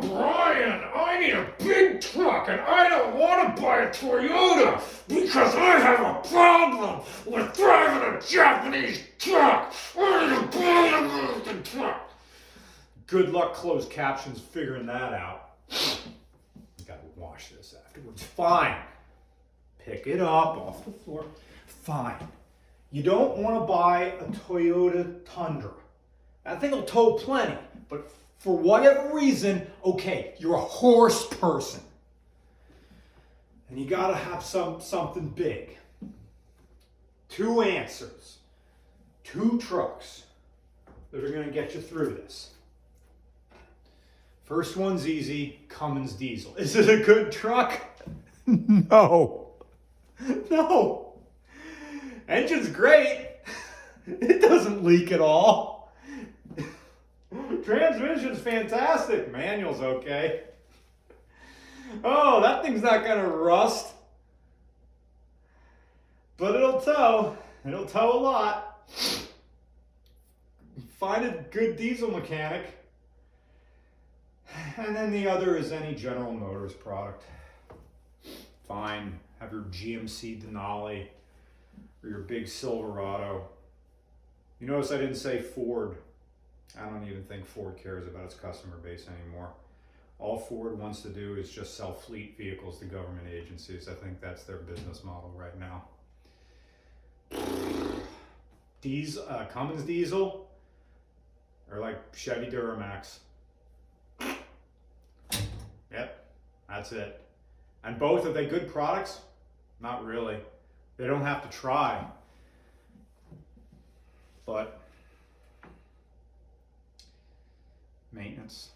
Brian. I need a big truck and I don't want to buy a Toyota because I have a problem with driving a Japanese truck. I need to buy an American truck. Good luck closed captions figuring that out. You gotta wash this afterwards. Fine. Pick it up off the floor. Fine. You don't want to buy a Toyota Tundra. That thing will tow plenty, but for whatever reason, okay, you're a horse person. And you gotta have something big. 2 answers. 2 trucks that are gonna get you through this. First one's easy, Cummins diesel. Is it a good truck? No. No. Engine's great. It doesn't leak at all. Transmission's fantastic. Manual's okay. Oh, that thing's not gonna rust. But it'll tow. It'll tow a lot. Find a good diesel mechanic. And then the other is any General Motors product. Fine, have your GMC Denali or your big Silverado. You notice I didn't say Ford. I don't even think Ford cares about its customer base anymore. All Ford wants to do is just sell fleet vehicles to government agencies. I think that's their business model right now. Cummins diesel or like Chevy Duramax. Yep, that's it. And both, are they good products? Not really. They don't have to try. But maintenance.